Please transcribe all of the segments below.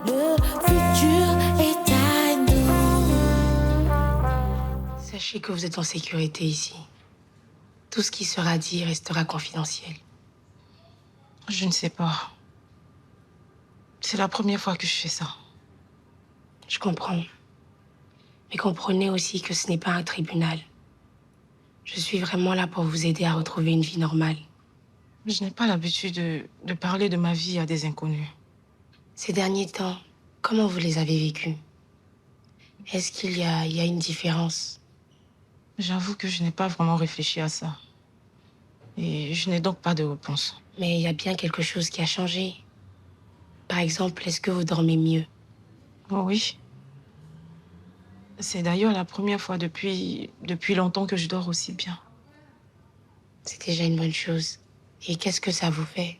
Le futur est à nous. Sachez que vous êtes en sécurité ici. Tout ce qui sera dit restera confidentiel. Je ne sais pas. C'est la première fois que je fais ça. Je comprends. Mais comprenez aussi que ce n'est pas un tribunal. Je suis vraiment là pour vous aider à retrouver une vie normale. Je n'ai pas l'habitude de parler de ma vie à des inconnus. Ces derniers temps, comment vous les avez vécus? Est-ce qu'il y a une différence? J'avoue que je n'ai pas vraiment réfléchi à ça. Et je n'ai donc pas de réponse. Mais il y a bien quelque chose qui a changé. Par exemple, est-ce que vous dormez mieux? Oh oui. C'est d'ailleurs la première fois depuis longtemps que je dors aussi bien. C'est déjà une bonne chose. Et qu'est-ce que ça vous fait?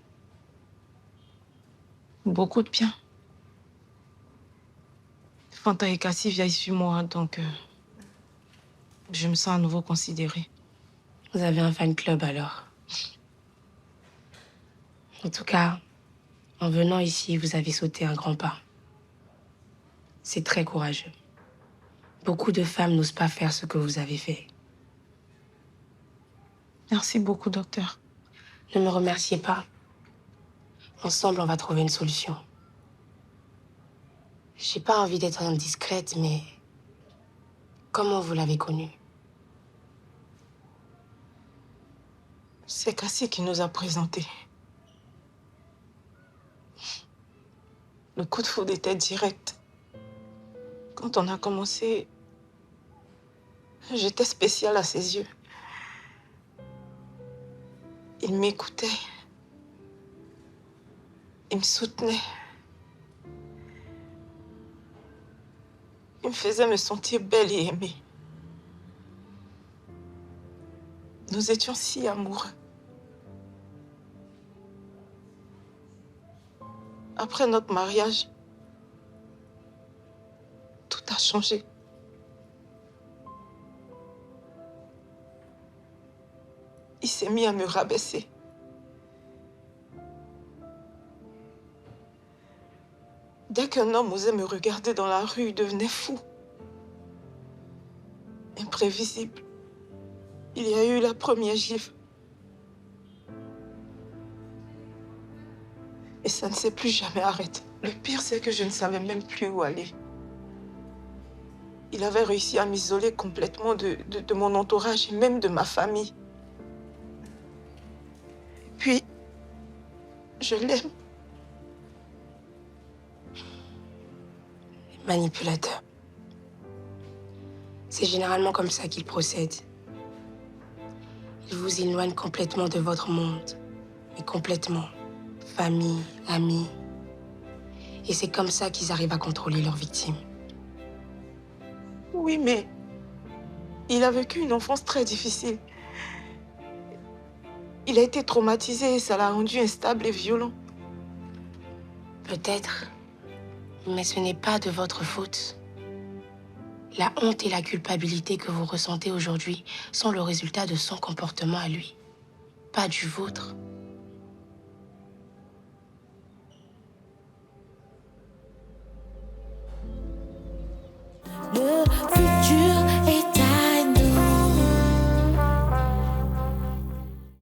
Beaucoup de bien. Fanta et Cassie viennent sur moi, donc je me sens à nouveau considérée. Vous avez un fan club alors. En tout cas, en venant ici, vous avez sauté un grand pas. C'est très courageux. Beaucoup de femmes n'osent pas faire ce que vous avez fait. Merci beaucoup, docteur. Ne me remerciez pas. Ensemble, on va trouver une solution. J'ai pas envie d'être indiscrète, mais comment vous l'avez connu? C'est Cassie qui nous a présentés. Le coup de foudre était direct. Quand on a commencé, j'étais spéciale à ses yeux. Il m'écoutait. Il me soutenait. Il me faisait me sentir belle et aimée. Nous étions si amoureux. Après notre mariage, tout a changé. Il s'est mis à me rabaisser. Dès qu'un homme osait me regarder dans la rue, il devenait fou. Imprévisible. Il y a eu la première gifle. Et ça ne s'est plus jamais arrêté. Le pire, c'est que je ne savais même plus où aller. Il avait réussi à m'isoler complètement de mon entourage et même de ma famille. Puis, je l'aime. Manipulateur. C'est généralement comme ça qu'ils procèdent. Ils vous éloignent complètement de votre monde. Mais complètement. Famille, amis. Et c'est comme ça qu'ils arrivent à contrôler leurs victimes. Oui, mais il a vécu une enfance très difficile. Il a été traumatisé et ça l'a rendu instable et violent. Peut-être, mais ce n'est pas de votre faute. La honte et la culpabilité que vous ressentez aujourd'hui sont le résultat de son comportement à lui, pas du vôtre. Le